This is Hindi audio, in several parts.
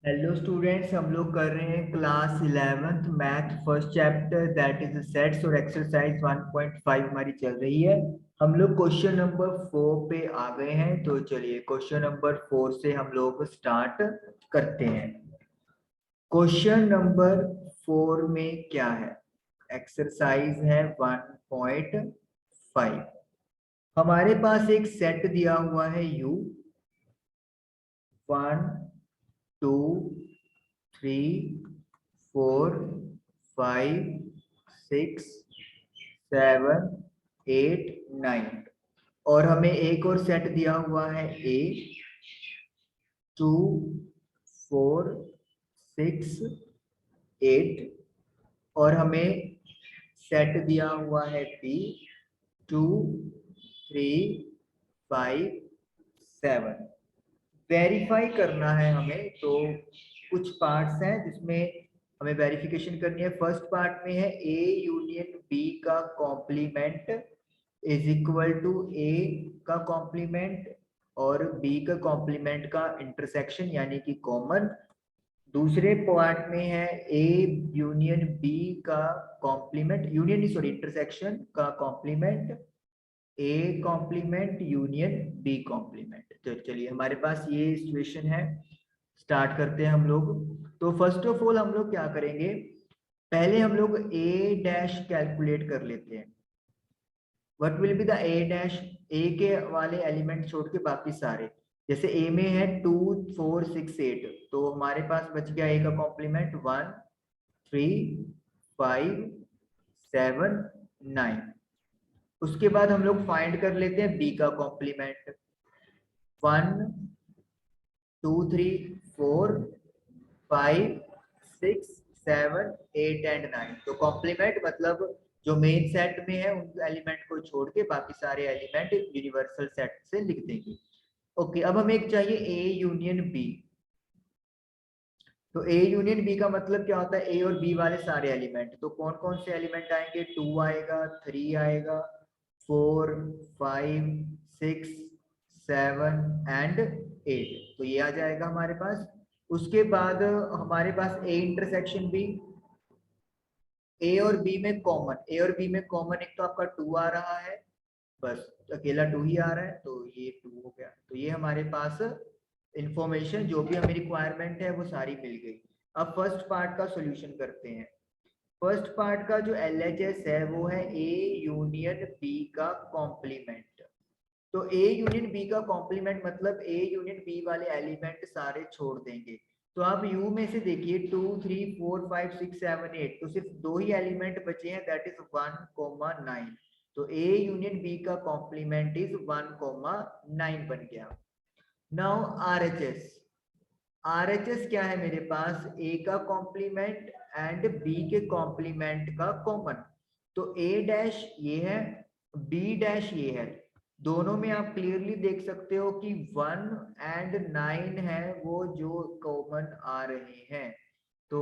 हेलो स्टूडेंट्स, हम लोग कर रहे हैं class 11th math first chapter that is sets और एक्सरसाइज 1.5 हमारी चल रही है। हम लोग क्वेश्चन नंबर 4 पे आ गए हैं, तो चलिए क्वेश्चन नंबर 4 से हम लोग स्टार्ट करते हैं। क्वेश्चन नंबर 4 में क्या है? एक्सरसाइज है 1.5। हमारे पास एक सेट दिया हुआ है U 1 2 3 4 5 6 7 8 9 और हमें एक और सेट दिया हुआ है A 2 4 6 8 और हमें सेट दिया हुआ है B 2 3 5 7। वेरीफाई करना है हमें, तो कुछ पार्ट्स हैं जिसमें हमें वेरिफिकेशन करनी है। फर्स्ट पार्ट में है ए यूनियन बी का कॉम्प्लीमेंट इज इक्वल टू ए का कॉम्प्लीमेंट और बी का कॉम्प्लीमेंट का इंटरसेक्शन यानी कि कॉमन। दूसरे पार्ट में है ए यूनियन बी का कॉम्प्लीमेंट यूनियन सॉरी इंटरसेक्शन का complement A complement union B complement. तो चलिए हमारे पास ये सिचुएशन है, स्टार्ट करते हैं हम लोग। तो फर्स्ट ऑफ ऑल हम लोग क्या करेंगे, पहले हम लोग ए डैश कैलकुलेट कर लेते हैं। What will be the A dash? A के वाले एलिमेंट छोड़ के बाकी सारे, जैसे ए में है 2 4 6 8, तो हमारे पास बच गया ए का कॉम्प्लीमेंट 1 3 5 7 9। उसके बाद हम लोग फाइंड कर लेते हैं बी का कॉम्प्लीमेंट 1 2 3 4 5 6 7 8 एंड 9। तो कॉम्प्लीमेंट मतलब जो मेन सेट में है उन एलिमेंट को छोड़ के बाकी सारे एलिमेंट यूनिवर्सल सेट से लिख देंगे। ओके, अब हमें एक चाहिए ए यूनियन बी। तो ए यूनियन बी का मतलब क्या होता है? ए और बी वाले सारे एलिमेंट। तो कौन कौन से एलिमेंट आएंगे? 2 आएगा, 3 आएगा, 4 5 6 7 एंड 8। तो ये आ जाएगा हमारे पास। उसके बाद हमारे पास ए इंटरसेक्शन बी, ए और बी में कॉमन, ए और बी में कॉमन एक तो आपका 2 आ रहा है, बस अकेला 2 ही आ रहा है, तो ये 2 हो गया। तो ये हमारे पास इंफॉर्मेशन जो भी हमें रिक्वायरमेंट है वो सारी मिल गई। अब फर्स्ट पार्ट का सॉल्यूशन करते हैं। फर्स्ट पार्ट का जो LHS है वो है ए यूनियन बी का कॉम्प्लीमेंट। तो ए यूनियन बी का कॉम्प्लीमेंट मतलब ए यूनियन बी वाले एलिमेंट सारे छोड़ देंगे। तो आप यू में से देखिए 2 3 4 5 6 7 8, तो सिर्फ दो ही एलिमेंट बचे हैं, दैट इज 1,9। तो ए यूनियन बी का कॉम्प्लीमेंट इज 1,9 बन गया। Now RHS। RHS क्या है मेरे पास? ए का कॉम्प्लीमेंट एंड बी के कॉम्प्लीमेंट का कॉमन। तो ए डैश ये है, बी डैश ये है। दोनों में आप क्लियरली देख सकते हो कि 1 एंड 9 है वो जो कॉमन आ रहे हैं। तो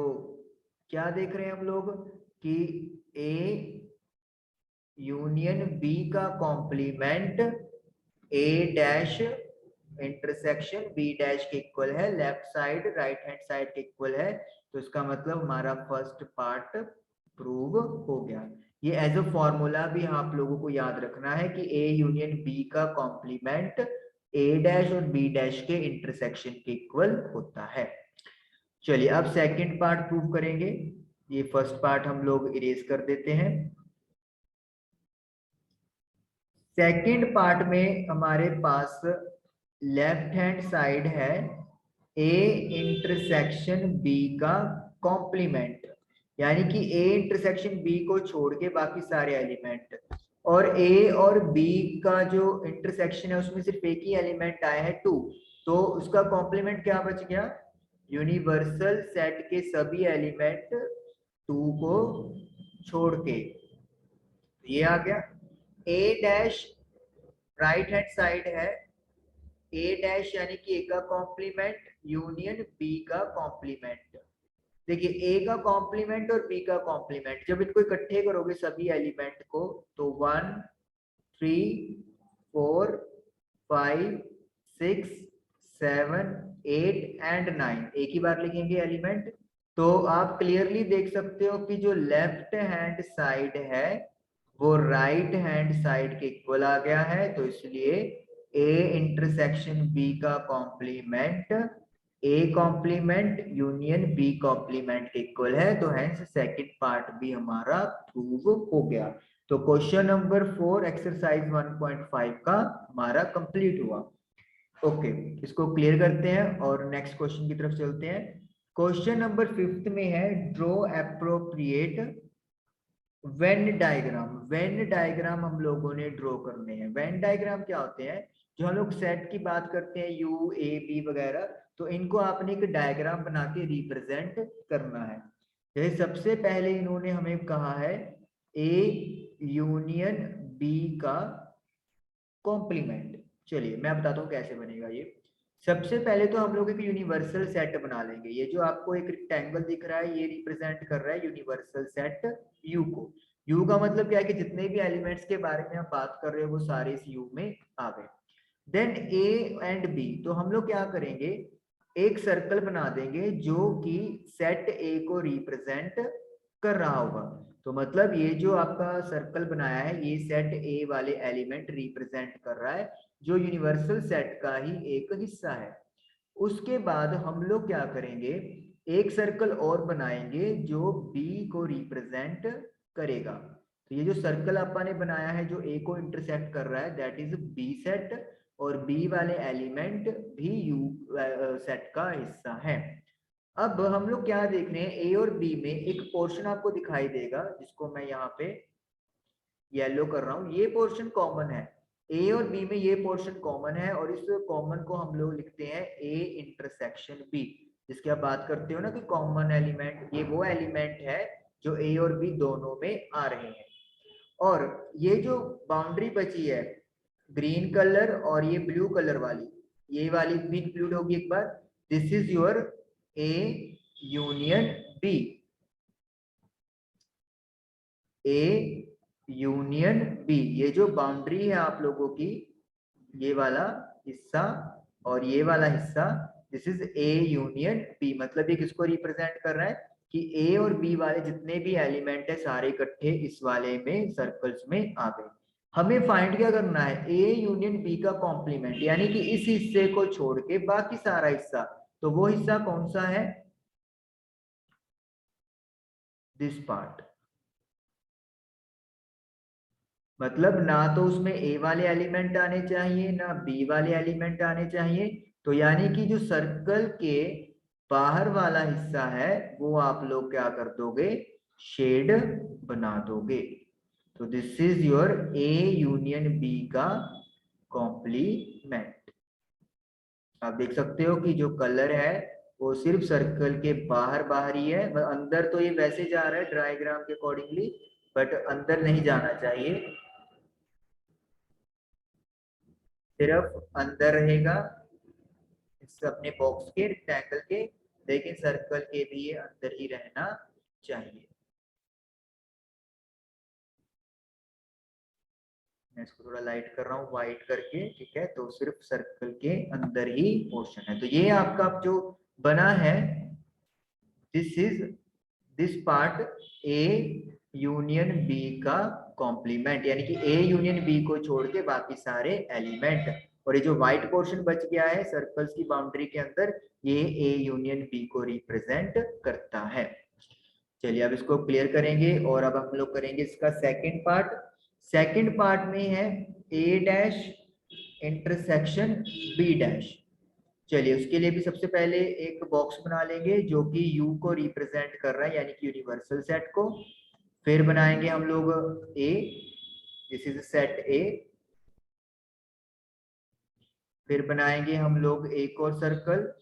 क्या देख रहे हैं हम लोग कि ए यूनियन बी का complement A dash intersection B dash के इक्वल है, left side right hand side के इक्वल है। तो इसका मतलब हमारा फर्स्ट पार्ट प्रूव हो गया। ये एज अ फॉर्मूला भी आप लोगों को याद रखना है कि ए यूनियन बी का कॉम्प्लीमेंट ए डैश और बी डैश के इंटरसेक्शन के इक्वल होता है। चलिए अब सेकंड पार्ट प्रूव करेंगे। ये फर्स्ट पार्ट हम लोग इरेज कर देते हैं। सेकंड पार्ट में हमारे पास लेफ्ट हैंड साइड है ए इंटरसेक्शन बी का कॉम्प्लीमेंट, यानी कि ए इंटरसेक्शन बी को छोड़ के बाकी सारे एलिमेंट, और ए और बी का जो इंटरसेक्शन है उसमें सिर्फ एक ही एलिमेंट आया है 2। तो उसका कॉम्प्लीमेंट क्या बच गया? यूनिवर्सल सेट के सभी एलिमेंट 2 को छोड़ के। ये आ गया। ए डैश राइट हैंड साइड है, ए डैश यानी कि ए का कॉम्प्लीमेंट यूनियन बी का कॉम्प्लीमेंट। देखिए ए का कॉम्प्लीमेंट और बी का कॉम्प्लीमेंट जब इनको इकट्ठे करोगे सभी एलिमेंट को, तो 1 3 4 5 6 7 8 एंड 9 एक ही बार लिखेंगे एलिमेंट। तो आप क्लियरली देख सकते हो कि जो लेफ्ट हैंड साइड है वो राइट हैंड साइड के इक्वल आ गया है, तो इसलिए ए इंटरसेक्शन बी का complement A complement union B complement के इक्वल है, तो हेंस सेकंड पार्ट भी हमारा प्रूव हो गया। तो क्वेश्चन नंबर 4 एक्सरसाइज 1.5 का हमारा कंप्लीट हुआ। ओके, इसको क्लियर करते हैं और नेक्स्ट क्वेश्चन की तरफ चलते हैं। क्वेश्चन नंबर 5 में है draw appropriate Venn diagram. Venn diagram हम लोगों ने ड्रॉ करने हैं। वेन डायग्राम क्या होते हैं? जो हम लोग सेट की बात करते हैं यू ए बी वगैरह, तो इनको आपने एक डायग्राम बना के रिप्रेजेंट करना है। जैसे सबसे पहले इन्होंने हमें कहा है ए यूनियन बी का कॉम्प्लीमेंट। चलिए मैं बताता हूँ कैसे बनेगा ये। सबसे पहले तो हम लोग एक यूनिवर्सल सेट बना लेंगे। ये जो आपको एक रेक्टेंगल दिख रहा है ये रिप्रेजेंट कर रहा है यूनिवर्सल सेट यू को। यू का मतलब क्या है कि जितने भी एलिमेंट्स के बारे में आप बात कर रहे हो वो सारे इस यू में आ गए। देन ए एंड बी, तो हम लोग क्या करेंगे, एक सर्कल बना देंगे जो कि सेट ए को रिप्रेजेंट कर रहा होगा। तो मतलब ये जो आपका सर्कल बनाया है ये सेट ए वाले एलिमेंट रिप्रेजेंट कर रहा है, जो यूनिवर्सल सेट का ही एक हिस्सा है। उसके बाद हम लोग क्या करेंगे, एक सर्कल और बनाएंगे जो बी को रिप्रेजेंट करेगा। तो ये जो सर्कल अपन ने बनाया है जो ए को इंटरसेक्ट कर रहा है दैट इज बी सेट, और बी वाले एलिमेंट भी यू सेट का हिस्सा है। अब हम लोग क्या देख रहे हैं, ए और बी में एक पोर्शन आपको दिखाई देगा जिसको मैं यहाँ पे येलो कर रहा हूँ। ये पोर्शन कॉमन है, ए और बी में ये पोर्शन कॉमन है, और इस कॉमन को हम लोग लिखते हैं ए इंटरसेक्शन बी। जिसकी आप बात करते हो ना कि कॉमन एलिमेंट, ये वो एलिमेंट है जो ए और बी दोनों में आ रहे हैं। और ये जो बाउंड्री बची है ग्रीन कलर और ये ब्लू कलर वाली, ये वाली भी इंक्लूड होगी एक बार। This is your A union B, A union B. ये जो बाउंड्री है आप लोगों की, ये वाला हिस्सा और ये वाला हिस्सा, this is A union B. मतलब ये किसको रिप्रेजेंट कर रहा है कि ए और बी वाले जितने भी एलिमेंट है सारे इकट्ठे इस वाले में सर्कल्स में आ गए। हमें फाइंड क्या करना है, ए यूनियन बी का कॉम्प्लीमेंट, यानी कि इस हिस्से को छोड़ के बाकी सारा हिस्सा। तो वो हिस्सा कौन सा है, दिस पार्ट। मतलब ना तो उसमें ए वाले एलिमेंट आने चाहिए ना बी वाले एलिमेंट आने चाहिए। तो यानी कि जो सर्कल के बाहर वाला हिस्सा है वो आप लोग क्या कर दोगे, शेड बना दोगे। तो this is your A union B का कॉम्प्लीमेंट। आप देख सकते हो कि जो कलर है वो सिर्फ सर्कल के बाहर बाहर ही है, अंदर तो ये वैसे जा रहा है डायग्राम के अकॉर्डिंगली, बट अंदर नहीं जाना चाहिए, सिर्फ अंदर रहेगा इस अपने बॉक्स के रेक्टेंगल के, लेकिन सर्कल के भी ये अंदर ही रहना चाहिए। मैं इसको थोड़ा लाइट कर रहा हूँ व्हाइट करके, ठीक है, तो सिर्फ सर्कल के अंदर ही पोर्शन है। तो ये आपका जो बना है this is this part A union B का कॉम्प्लीमेंट, यानी कि ए यूनियन बी को छोड़ के बाकी सारे एलिमेंट। और ये जो व्हाइट पोर्शन बच गया है सर्कल्स की बाउंड्री के अंदर, ये ए यूनियन बी को रिप्रेजेंट करता है। चलिए अब इसको क्लियर करेंगे और अब हम लोग करेंगे इसका सेकंड पार्ट। सेकंड पार्ट में है ए डैश इंटरसेक्शन बी डैश। चलिए उसके लिए भी सबसे पहले एक बॉक्स बना लेंगे जो कि यू को रिप्रेजेंट कर रहा है, यानी कि यूनिवर्सल सेट को। फिर बनाएंगे हम लोग ए, दिस इज सेट ए। फिर बनाएंगे हम लोग एक और सर्कल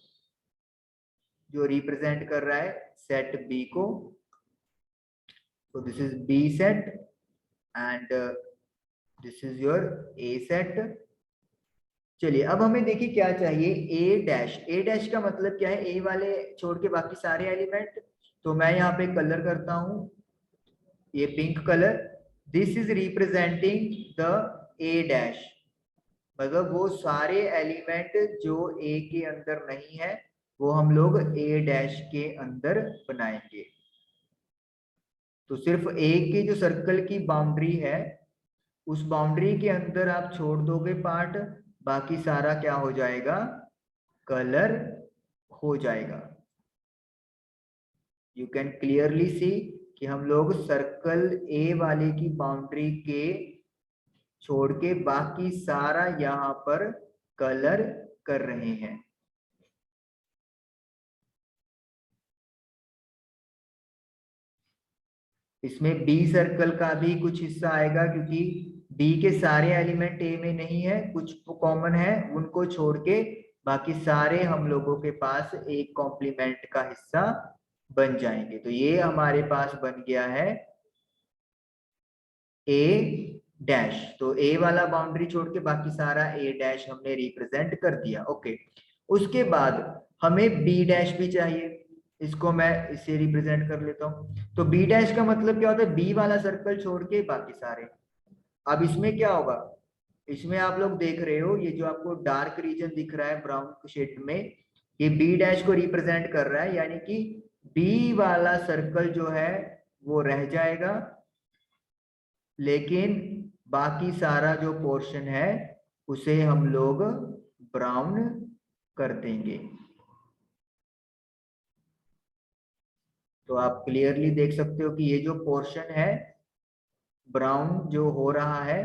जो रिप्रेजेंट कर रहा है सेट बी को, तो this is B set and this is your A set. चलिए अब हमें देखिए क्या चाहिए, ए डैश। ए डैश का मतलब क्या है, ए वाले छोड़ के बाकी सारे एलिमेंट। तो मैं यहाँ पे कलर करता हूं ये pink colour, this is representing the A dash. मतलब वो सारे एलिमेंट जो ए के अंदर नहीं है वो हम लोग ए डैश के अंदर बनाएंगे। तो सिर्फ ए के जो सर्कल की बाउंड्री है उस बाउंड्री के अंदर आप छोड़ दोगे पार्ट, बाकी सारा क्या हो जाएगा, कलर हो जाएगा। यू कैन क्लियरली सी कि हम लोग सर्कल ए वाले की बाउंड्री के छोड़ के बाकी सारा यहाँ पर कलर कर रहे हैं। इसमें बी सर्कल का भी कुछ हिस्सा आएगा क्योंकि बी के सारे एलिमेंट ए में नहीं है, कुछ कॉमन है, उनको छोड़ के बाकी सारे हम लोगों के पास एक कॉम्प्लीमेंट का हिस्सा बन जाएंगे। तो ये हमारे पास बन गया है ए डैश। तो ए वाला बाउंड्री छोड़ के बाकी सारा ए डैश हमने रिप्रेजेंट कर दिया। ओके, उसके बाद हमें बी डैश भी चाहिए, इसको मैं इसे रिप्रेजेंट कर लेता हूं। तो बी डैश का मतलब क्या होता है, बी वाला सर्कल छोड़ के बाकी सारे। अब इसमें क्या होगा, इसमें आप लोग देख रहे हो ये जो आपको डार्क रीजन दिख रहा है ब्राउन शेड में, ये बी डैश को रिप्रेजेंट कर रहा है, यानी कि बी वाला सर्कल जो है वो रह जाएगा, लेकिन बाकी सारा जो पोर्शन है उसे हम लोग ब्राउन कर देंगे। तो आप क्लियरली देख सकते हो कि ये जो पोर्शन है ब्राउन जो हो रहा है,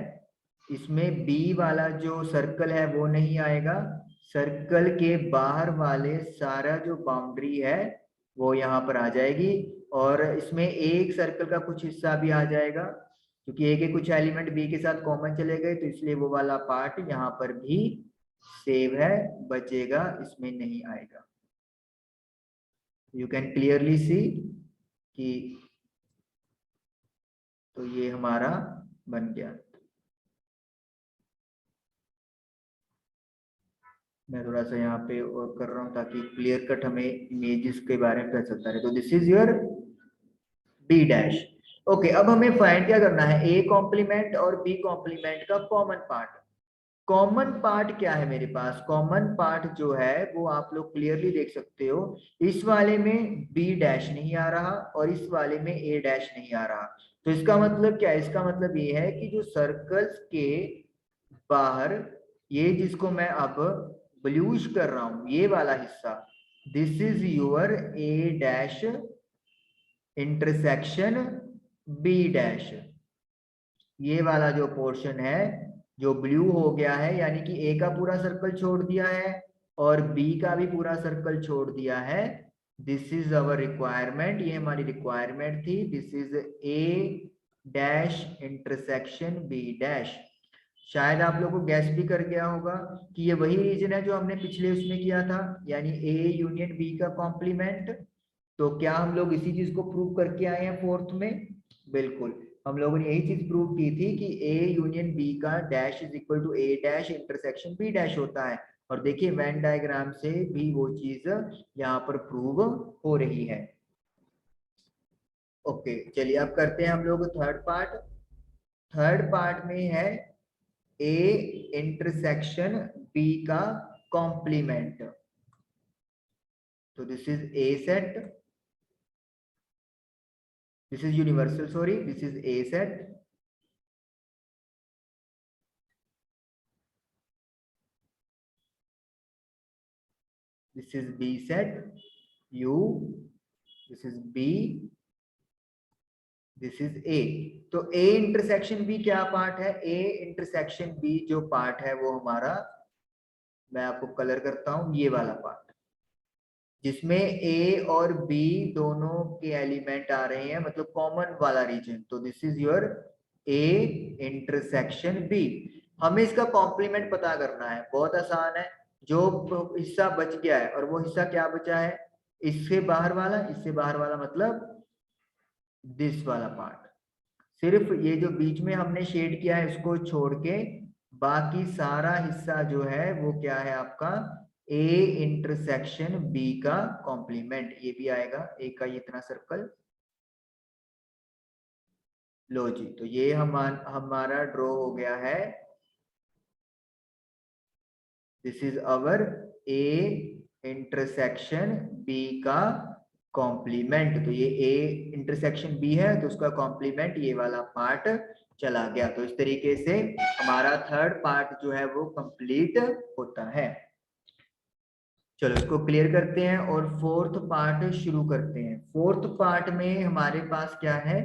इसमें बी वाला जो सर्कल है वो नहीं आएगा, सर्कल के बाहर वाले सारा जो बाउंड्री है वो यहाँ पर आ जाएगी, और इसमें एक सर्कल का कुछ हिस्सा भी आ जाएगा क्योंकि ए के कुछ एलिमेंट बी के साथ कॉमन चले गए, तो इसलिए वो वाला पार्ट यहाँ पर भी सेव है, बचेगा, इसमें नहीं आएगा। यू कैन क्लियरली सी कि तो ये हमारा बन गया। मैं थोड़ा सा यहाँ पे और कर रहा हूँ ताकि क्लियर कट हमें इमेजेस के बारे में पता चलता रहे। तो this is your B dash. Okay, अब हमें फाइंड क्या करना है, ए कॉम्प्लीमेंट और बी कॉम्प्लीमेंट का कॉमन पार्ट। कॉमन पार्ट क्या है मेरे पास, कॉमन पार्ट जो है वो आप लोग क्लियरली देख सकते हो, इस वाले में बी डैश नहीं आ रहा और इस वाले में ए डैश नहीं आ रहा। तो इसका मतलब क्या है, इसका मतलब ये है कि जो सर्कल्स के बाहर, ये जिसको मैं अब ब्लूश कर रहा हूं ये वाला हिस्सा, this is your A dash intersection B dash. ये वाला जो पोर्शन है जो ब्लू हो गया है, यानी कि ए का पूरा सर्कल छोड़ दिया है और बी का भी पूरा सर्कल छोड़ दिया है। दिस इज अवर रिक्वायरमेंट, ये हमारी रिक्वायरमेंट थी। This is A dash intersection B dash. शायद आप लोगों को गैस भी कर गया होगा कि ये वही रीजन है जो हमने पिछले उसमें किया था, यानी ए यूनियन बी का कॉम्प्लीमेंट। तो क्या हम लोग इसी चीज को प्रूव करके आए हैं फोर्थ में? बिल्कुल, हम लोगों ने यही चीज प्रूव की थी कि ए यूनियन बी का dash is equal to A dash intersection B dash होता है। और देखिए वेन डायग्राम से भी वो चीज यहाँ पर प्रूव हो रही है। ओके, चलिए अब करते हैं हम लोग थर्ड पार्ट। थर्ड पार्ट में है ए इंटरसेक्शन बी का कॉम्प्लीमेंट। तो this is A set, this is universal, sorry, this is A set, this is B set, U, this is B, this is A। तो A इंटरसेक्शन B क्या पार्ट है, A इंटरसेक्शन B जो पार्ट है वो हमारा, मैं आपको कलर करता हूं, ये वाला पार्ट जिसमें A और B दोनों के एलिमेंट आ रहे हैं, मतलब कॉमन वाला रीजन। तो this is your A intersection B। हमें इसका कॉम्प्लीमेंट पता करना है, बहुत आसान है। जो हिस्सा बच गया है, और वो हिस्सा क्या बचा है, इससे बाहर वाला, इससे बाहर वाला मतलब दिस वाला पार्ट। सिर्फ ये जो बीच में हमने शेड किया है इसको छोड़ के बाकी सारा हिस्सा जो है वो क्या है आपका, ए इंटरसेक्शन बी का कॉम्प्लीमेंट। ये भी आएगा ए का ये इतना सर्कल। लो जी, तो ये हमारा ड्रॉ हो गया है this is our A intersection B का कॉम्प्लीमेंट। तो ये ए इंटरसेक्शन बी है तो उसका कॉम्प्लीमेंट ये वाला पार्ट चला गया। तो इस तरीके से हमारा थर्ड पार्ट जो है वो कंप्लीट होता है। चलो इसको क्लियर करते हैं और फोर्थ पार्ट शुरू करते हैं। फोर्थ पार्ट में हमारे पास क्या है,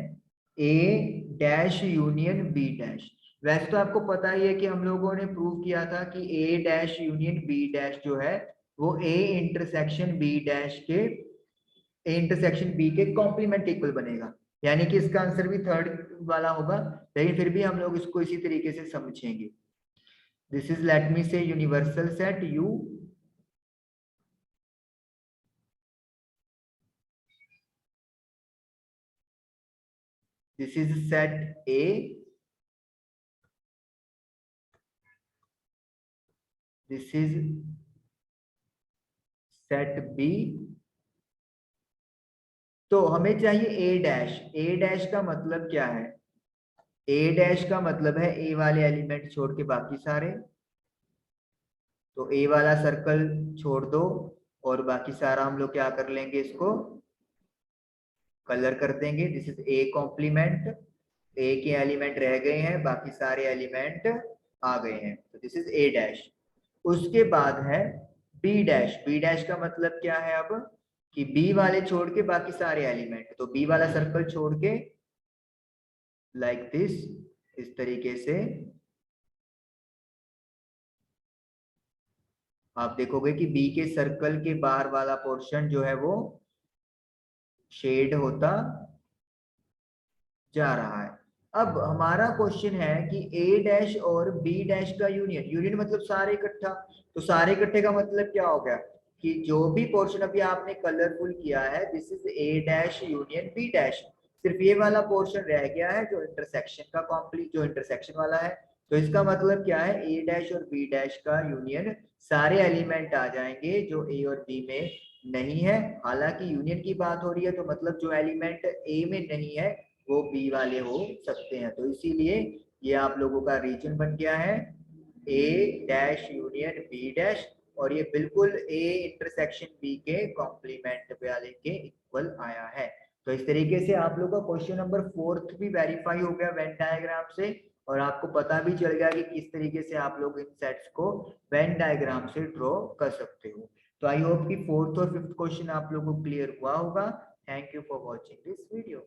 ए डैश यूनियन बी डैश। वैसे तो आपको पता ही है कि हम लोगों ने प्रूव किया था कि ए डैश यूनियन बी डैश जो है वो ए इंटरसेक्शन बी डैश के ए इंटरसेक्शन बी के कॉम्प्लीमेंट इक्वल बनेगा, यानी कि इसका आंसर भी थर्ड वाला होगा, लेकिन फिर भी हम लोग इसको इसी तरीके से समझेंगे। दिस इज लेट मी से universal set you, this is set A, this is set B। तो हमें चाहिए ए डैश। ए डैश का मतलब क्या है, ए डैश का मतलब है ए वाले एलिमेंट छोड़ के बाकी सारे। तो ए वाला सर्कल छोड़ दो और बाकी सारा हम लोग क्या कर लेंगे, इसको कलर कर देंगे। दिस इज ए कॉम्प्लीमेंट, ए के एलिमेंट रह गए हैं, बाकी सारे एलिमेंट आ गए हैं, तो दिस इज ए डैश। उसके बाद है बी डैश। बी डैश का मतलब क्या है अब, कि बी वाले छोड़ के बाकी सारे एलिमेंट। तो बी वाला सर्कल छोड़ के लाइक दिस, इस तरीके से आप देखोगे कि बी के सर्कल के बाहर वाला पोर्शन जो है वो शेड होता जा रहा है। अब हमारा क्वेश्चन है कि ए डैश और बी डैश का यूनियन, यूनियन मतलब सारे इकट्ठा। तो सारे इकट्ठे का मतलब क्या हो गया, कि जो भी पोर्शन अभी आपने कलरफुल किया है this is A dash union B dash, सिर्फ ये वाला पोर्शन रह गया है जो इंटरसेक्शन का कॉम्प्लीट, जो इंटरसेक्शन वाला है। तो इसका मतलब क्या है, ए डैश और बी डैश का यूनियन, सारे एलिमेंट आ जाएंगे जो ए और बी में नहीं है। हालांकि यूनियन की बात हो रही है तो मतलब जो एलिमेंट ए में नहीं है वो बी वाले हो सकते हैं। तो इसीलिए ये आप लोगों का रीजन बन गया है ए डैश यूनियन बी डैश, और ये बिल्कुल ए इंटरसेक्शन बी के कॉम्प्लीमेंट वाले के इक्वल आया है। तो इस तरीके से आप लोग का क्वेश्चन नंबर फोर्थ भी वेरीफाई हो गया वेन डायग्राम से, और आपको पता भी चल गया कि किस तरीके से आप लोग इन सेट्स को वेन डायग्राम से ड्रॉ कर सकते हो। तो आई होप कि फोर्थ और फिफ्थ क्वेश्चन आप लोगों को क्लियर हुआ होगा। Thank you for watching this video.